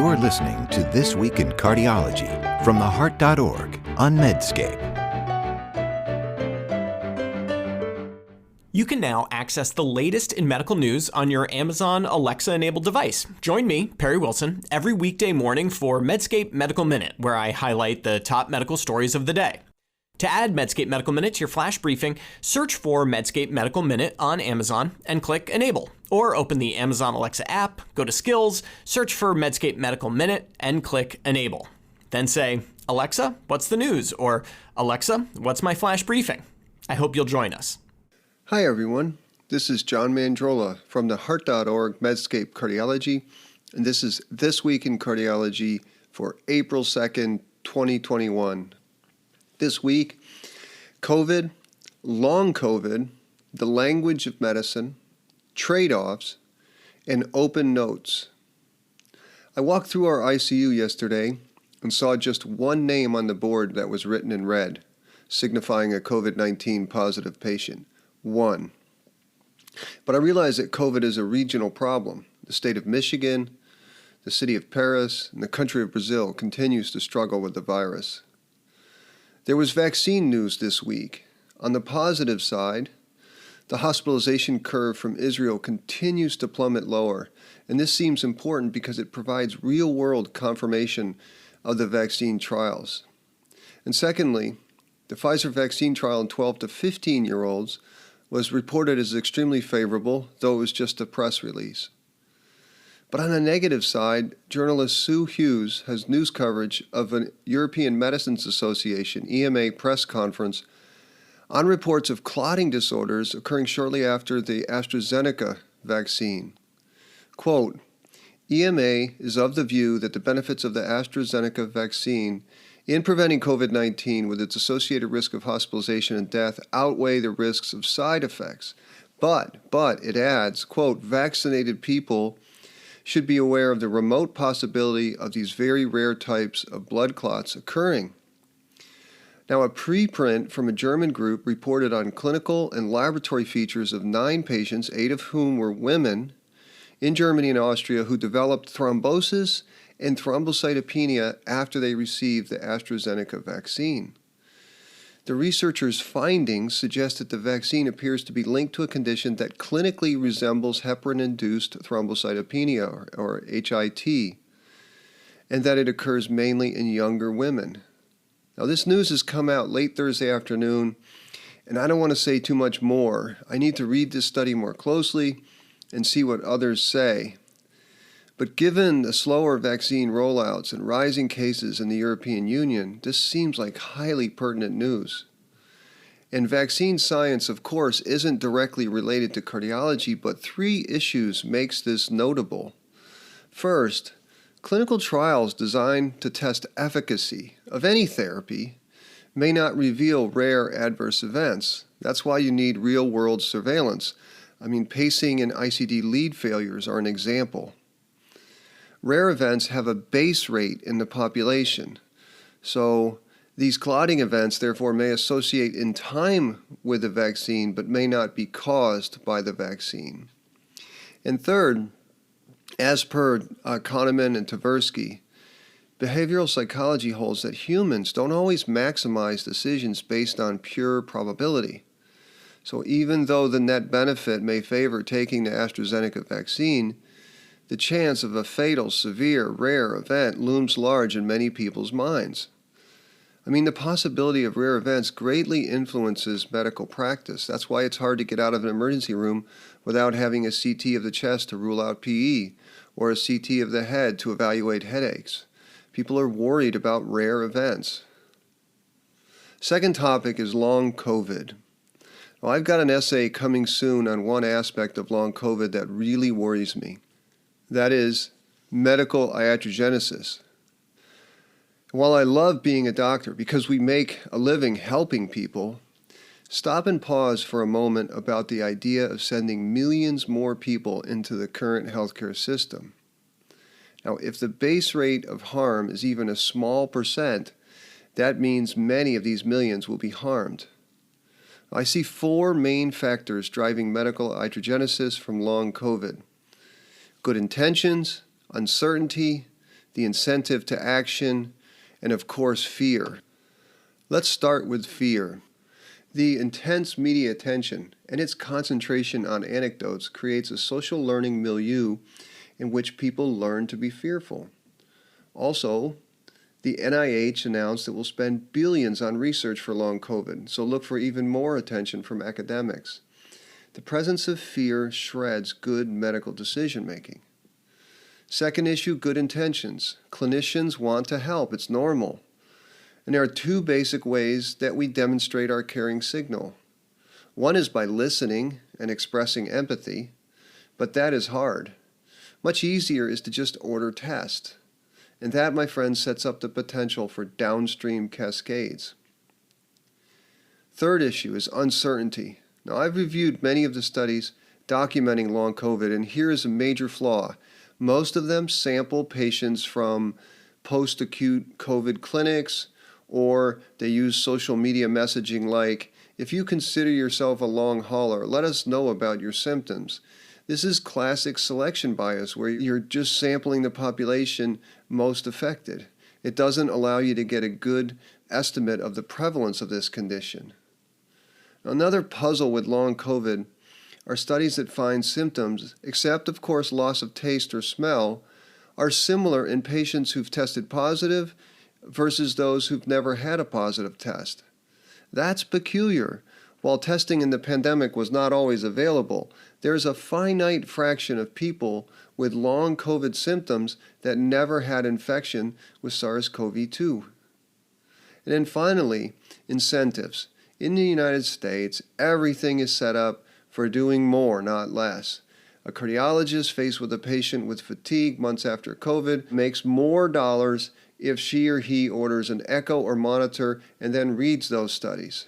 You're listening to This Week in Cardiology from theheart.org on Medscape. You can now access the latest in medical news on your Amazon Alexa-enabled device. Join me, Perry Wilson, every weekday morning for Medscape Medical Minute, where I highlight the top medical stories of the day. To add Medscape Medical Minute to your flash briefing, search for Medscape Medical Minute on Amazon and click Enable. Or open the Amazon Alexa app, go to Skills, search for Medscape Medical Minute, and click Enable. Then say, Alexa, what's the news? Or Alexa, what's my flash briefing? I hope you'll join us. Hi everyone, this is John Mandrola from theheart.org Medscape Cardiology, and this is This Week in Cardiology for April 2nd, 2021. This week, COVID, long COVID, the language of medicine, trade-offs, and open notes. I walked through our ICU yesterday and saw just one name on the board that was written in red, signifying a COVID-19 positive patient. One. But I realized that COVID is a regional problem. The state of Michigan, the city of Paris, and the country of Brazil continues to struggle with the virus. There was vaccine news this week. On the positive side, the hospitalization curve from Israel continues to plummet lower, and this seems important because it provides real-world confirmation of the vaccine trials. And secondly, the Pfizer vaccine trial in 12 to 15-year-olds was reported as extremely favorable, though it was just a press release. But on the negative side, journalist Sue Hughes has news coverage of an European Medicines Association, EMA, press conference on reports of clotting disorders occurring shortly after the AstraZeneca vaccine. Quote, EMA is of the view that the benefits of the AstraZeneca vaccine in preventing COVID-19 with its associated risk of hospitalization and death outweigh the risks of side effects. But it adds, quote, vaccinated people should be aware of the remote possibility of these very rare types of blood clots occurring. Now, a preprint from a German group reported on clinical and laboratory features of 9 patients, 8 of whom were women, in Germany and Austria who developed thrombosis and thrombocytopenia after they received the AstraZeneca vaccine. The researchers' findings suggest that the vaccine appears to be linked to a condition that clinically resembles heparin-induced thrombocytopenia, or HIT, and that it occurs mainly in younger women. Now, this news has come out late Thursday afternoon, and I don't want to say too much more. I need to read this study more closely and see what others say. But given the slower vaccine rollouts and rising cases in the European Union, this seems like highly pertinent news. And vaccine science, of course, isn't directly related to cardiology, but 3 issues makes this notable. First, clinical trials designed to test efficacy of any therapy may not reveal rare adverse events. That's why you need real-world surveillance. Pacing and ICD lead failures are an example. Rare events have a base rate in the population, so these clotting events therefore may associate in time with the vaccine but may not be caused by the vaccine. And third, as per Kahneman and Tversky, behavioral psychology holds that humans don't always maximize decisions based on pure probability. So even though the net benefit may favor taking the AstraZeneca vaccine, the chance of a fatal, severe, rare event looms large in many people's minds. The possibility of rare events greatly influences medical practice. That's why it's hard to get out of an emergency room without having a CT of the chest to rule out PE, or a CT of the head to evaluate headaches. People are worried about rare events. Second topic is long COVID. Well, I've got an essay coming soon on one aspect of long COVID that really worries me. That is medical iatrogenesis. While I love being a doctor because we make a living helping people, stop and pause for a moment about the idea of sending millions more people into the current healthcare system. Now, if the base rate of harm is even a small percent, that means many of these millions will be harmed. I see 4 main factors driving medical iatrogenesis from long COVID: good intentions, uncertainty, the incentive to action, and of course, fear. Let's start with fear. The intense media attention and its concentration on anecdotes creates a social learning milieu in which people learn to be fearful. Also, the NIH announced it will spend billions on research for long COVID, so look for even more attention from academics. The presence of fear shreds good medical decision-making. Second issue, good intentions. Clinicians want to help. It's normal. And there are two basic ways that we demonstrate our caring signal. One is by listening and expressing empathy, but that is hard. Much easier is to just order tests. And that, my friends, sets up the potential for downstream cascades. Third issue is uncertainty. Now, I've reviewed many of the studies documenting long COVID, and here is a major flaw. Most of them sample patients from post-acute COVID clinics, or they use social media messaging like, if you consider yourself a long hauler, let us know about your symptoms. This is classic selection bias, where you're just sampling the population most affected. It doesn't allow you to get a good estimate of the prevalence of this condition. Another puzzle with long COVID are studies that find symptoms, except of course loss of taste or smell, are similar in patients who've tested positive versus those who've never had a positive test. That's peculiar. While testing in the pandemic was not always available, there's a finite fraction of people with long COVID symptoms that never had infection with SARS-CoV-2. And then finally, incentives. In the United States, everything is set up for doing more, not less. A cardiologist faced with a patient with fatigue months after COVID makes more dollars if she or he orders an echo or monitor and then reads those studies.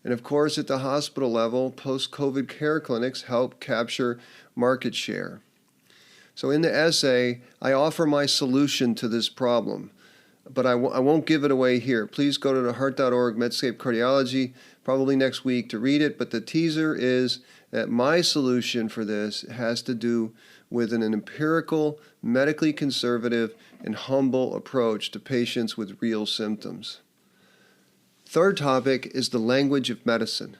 And of course, at the hospital level, post-COVID care clinics help capture market share. So in the essay, I offer my solution to this problem, but I won't give it away here. Please go to the heart.org Medscape Cardiology probably next week to read it, but the teaser is that my solution for this has to do with an empirical, medically conservative, and humble approach to patients with real symptoms. Third topic is the language of medicine.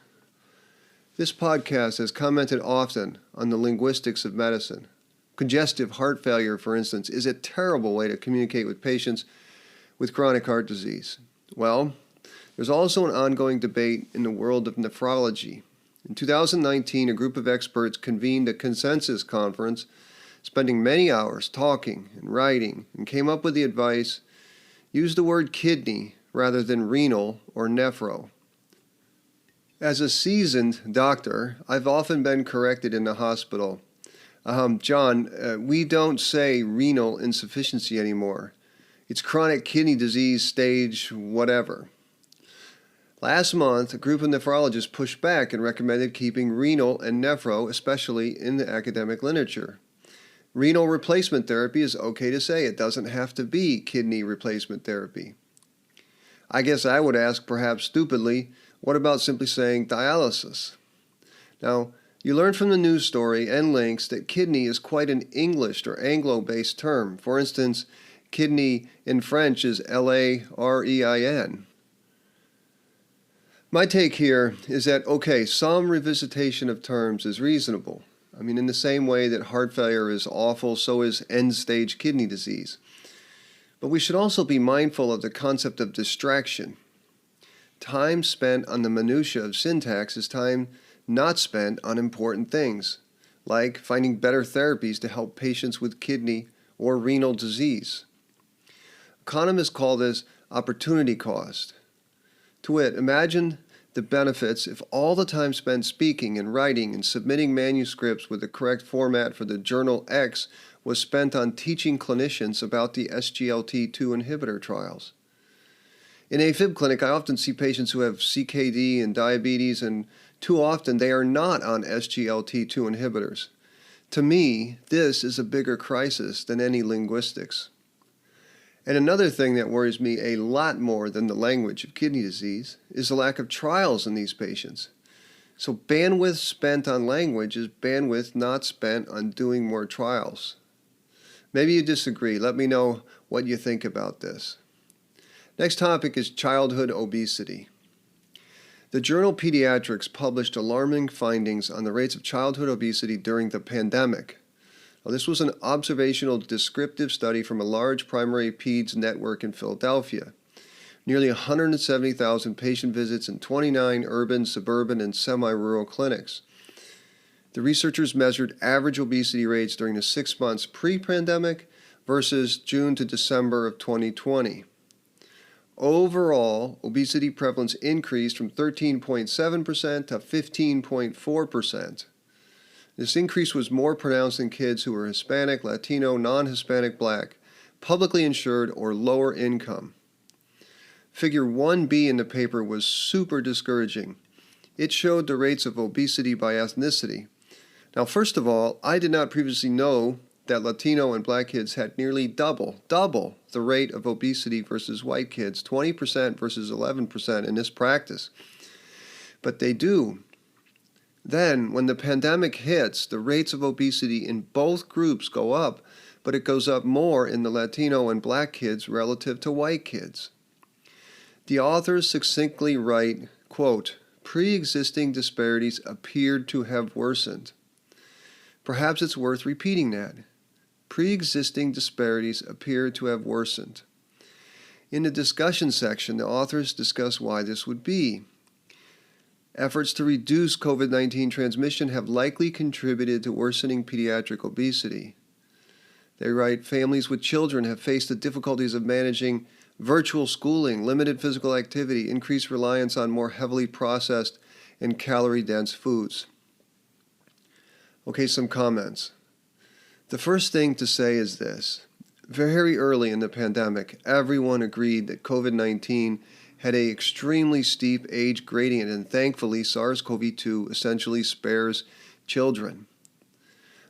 This podcast has commented often on the linguistics of medicine. Congestive heart failure, for instance, is a terrible way to communicate with patients with chronic heart disease. Well, there's also an ongoing debate in the world of nephrology. In 2019, a group of experts convened a consensus conference, spending many hours talking and writing, and came up with the advice, use the word kidney rather than renal or nephro. As a seasoned doctor, I've often been corrected in the hospital. John, we don't say renal insufficiency anymore. It's chronic kidney disease stage whatever. Last month, a group of nephrologists pushed back and recommended keeping renal and nephro, especially in the academic literature. Renal replacement therapy is okay to say. It doesn't have to be kidney replacement therapy. I guess I would ask, perhaps stupidly, what about simply saying dialysis? Now, you learn from the news story and links that kidney is quite an English or Anglo-based term. For instance, kidney in French is L-A-R-E-I-N. My take here is that, okay, some revisitation of terms is reasonable. I mean, in the same way that heart failure is awful, so is end-stage kidney disease. But we should also be mindful of the concept of distraction. Time spent on the minutiae of syntax is time not spent on important things, like finding better therapies to help patients with kidney or renal disease. Economists call this opportunity cost. To wit, imagine the benefits if all the time spent speaking and writing and submitting manuscripts with the correct format for the journal X was spent on teaching clinicians about the SGLT2 inhibitor trials. In AFib clinic, I often see patients who have CKD and diabetes, and too often they are not on SGLT2 inhibitors. To me, this is a bigger crisis than any linguistics. And another thing that worries me a lot more than the language of kidney disease is the lack of trials in these patients. So bandwidth spent on language is bandwidth not spent on doing more trials. Maybe you disagree. Let me know what you think about this. Next topic is childhood obesity. The journal Pediatrics published alarming findings on the rates of childhood obesity during the pandemic. Now, this was an observational descriptive study from a large primary peds network in Philadelphia. Nearly 170,000 patient visits in 29 urban, suburban, and semi-rural clinics. The researchers measured average obesity rates during the 6 months pre-pandemic versus June to December of 2020. Overall, obesity prevalence increased from 13.7% to 15.4%. This increase was more pronounced in kids who were Hispanic, Latino, non-Hispanic, Black, publicly insured, or lower income. Figure 1B in the paper was super discouraging. It showed the rates of obesity by ethnicity. Now, first of all, I did not previously know that Latino and Black kids had nearly double the rate of obesity versus white kids, 20% versus 11% in this practice. But they do. Then, when the pandemic hits, the rates of obesity in both groups go up, but it goes up more in the Latino and Black kids relative to white kids. The authors succinctly write, quote, "Pre-existing disparities appeared to have worsened." Perhaps it's worth repeating that. Pre-existing disparities appear to have worsened. In the discussion section, the authors discuss why this would be. Efforts to reduce COVID-19 transmission have likely contributed to worsening pediatric obesity. They write, families with children have faced the difficulties of managing virtual schooling, limited physical activity, increased reliance on more heavily processed and calorie-dense foods. Okay, some comments. The first thing to say is this. Very early in the pandemic, everyone agreed that COVID-19 had an extremely steep age gradient, and thankfully SARS-CoV-2 essentially spares children.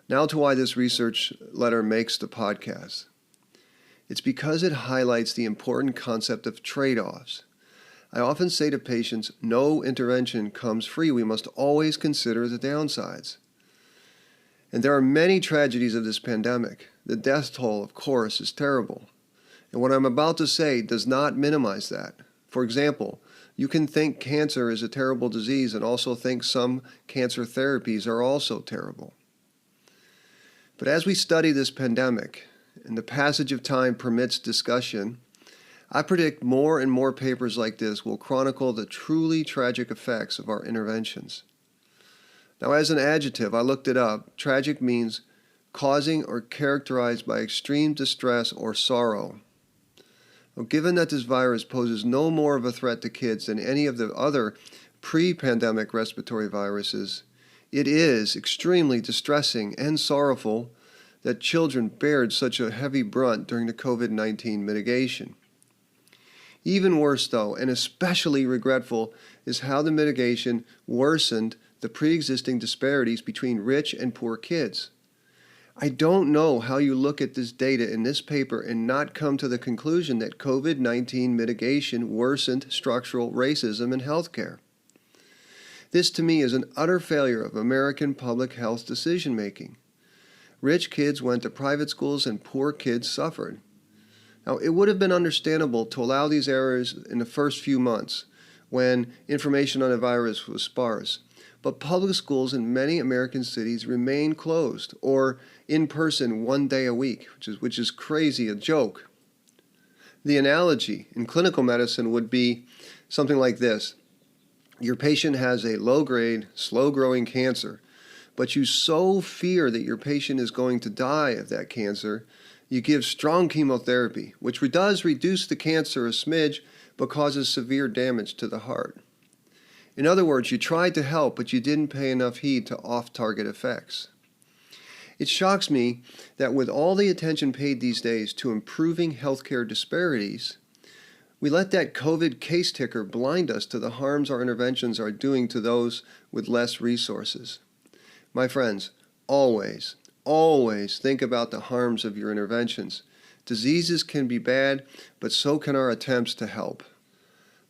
Now to why this research letter makes the podcast. It's because it highlights the important concept of trade-offs. I often say to patients, no intervention comes free. We must always consider the downsides. And there are many tragedies of this pandemic. The death toll, of course, is terrible. And what I'm about to say does not minimize that. For example, you can think cancer is a terrible disease and also think some cancer therapies are also terrible. But as we study this pandemic, and the passage of time permits discussion, I predict more and more papers like this will chronicle the truly tragic effects of our interventions. Now, as an adjective, I looked it up. Tragic means causing or characterized by extreme distress or sorrow. Well, given that this virus poses no more of a threat to kids than any of the other pre-pandemic respiratory viruses, it is extremely distressing and sorrowful that children bared such a heavy brunt during the COVID-19 mitigation. Even worse, though, and especially regretful, is how the mitigation worsened the pre-existing disparities between rich and poor kids. I don't know how you look at this data in this paper and not come to the conclusion that COVID-19 mitigation worsened structural racism in healthcare. This, to me, is an utter failure of American public health decision-making. Rich kids went to private schools and poor kids suffered. Now, it would have been understandable to allow these errors in the first few months when information on the virus was sparse. But public schools in many American cities remain closed or in person 1 day a week, which is crazy, a joke. The analogy in clinical medicine would be something like this. Your patient has a low-grade, slow-growing cancer, but you so fear that your patient is going to die of that cancer, you give strong chemotherapy, which does reduce the cancer a smidge, but causes severe damage to the heart. In other words, you tried to help, but you didn't pay enough heed to off-target effects. It shocks me that with all the attention paid these days to improving healthcare disparities, we let that COVID case ticker blind us to the harms our interventions are doing to those with less resources. My friends, always think about the harms of your interventions. Diseases can be bad, but so can our attempts to help.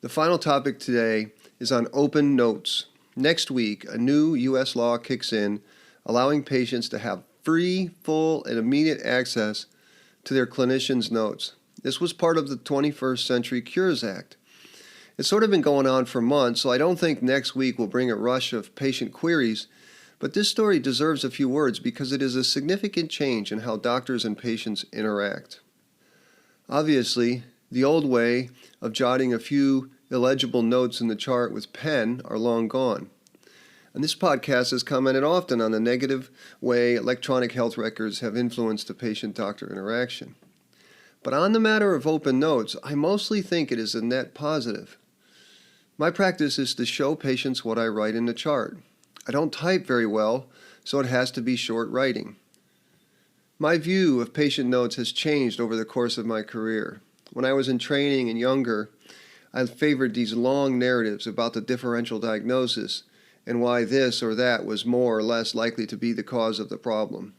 The final topic today is on open notes. Next week, a new U.S. law kicks in, allowing patients to have free, full, and immediate access to their clinicians' notes. This was part of the 21st Century Cures Act. It's sort of been going on for months, so I don't think next week will bring a rush of patient queries, but this story deserves a few words because it is a significant change in how doctors and patients interact. Obviously, the old way of jotting a few illegible notes in the chart with pen are long gone. And this podcast has commented often on the negative way electronic health records have influenced the patient-doctor interaction. But on the matter of open notes, I mostly think it is a net positive. My practice is to show patients what I write in the chart. I don't type very well, so it has to be short writing. My view of patient notes has changed over the course of my career. When I was in training and younger, I favored these long narratives about the differential diagnosis and why this or that was more or less likely to be the cause of the problem.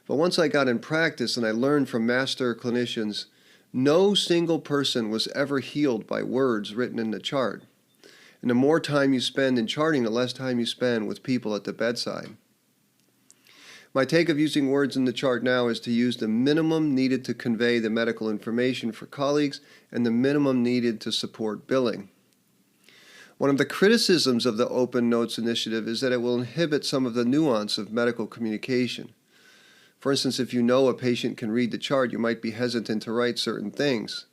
But once I got in practice and I learned from master clinicians, no single person was ever healed by words written in the chart. And the more time you spend in charting, the less time you spend with people at the bedside. My take of using words in the chart now is to use the minimum needed to convey the medical information for colleagues and the minimum needed to support billing. One of the criticisms of the Open Notes initiative is that it will inhibit some of the nuance of medical communication. For instance, if you know a patient can read the chart, you might be hesitant to write certain things.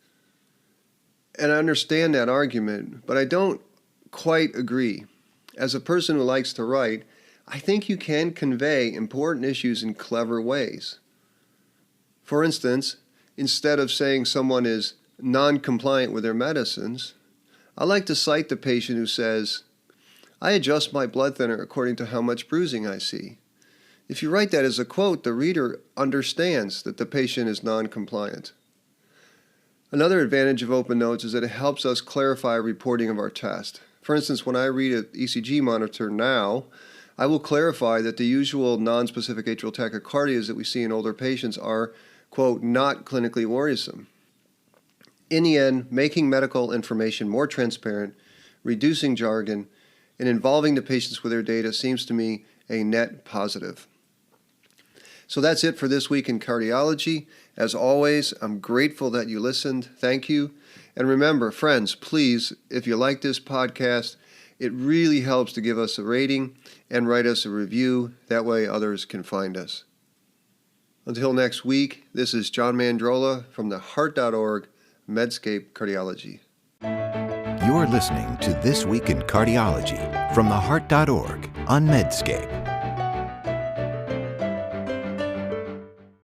And I understand that argument, but I don't quite agree. As a person who likes to write, I think you can convey important issues in clever ways. For instance, instead of saying someone is non-compliant with their medicines, I like to cite the patient who says, "I adjust my blood thinner according to how much bruising I see." If you write that as a quote, the reader understands that the patient is non-compliant. Another advantage of Open Notes is that it helps us clarify reporting of our test. For instance, when I read an ECG monitor now, I will clarify that the usual non-specific atrial tachycardias that we see in older patients are, quote, not clinically worrisome. In the end, making medical information more transparent, reducing jargon, and involving the patients with their data seems to me a net positive. So that's it for this week in cardiology. As always, I'm grateful that you listened. Thank you. And remember, friends, please, if you like this podcast, it really helps to give us a rating and write us a review. That way others can find us. Until next week, this is John Mandrola from the Heart.org Medscape Cardiology. You're listening to This Week in Cardiology from the Heart.org on Medscape.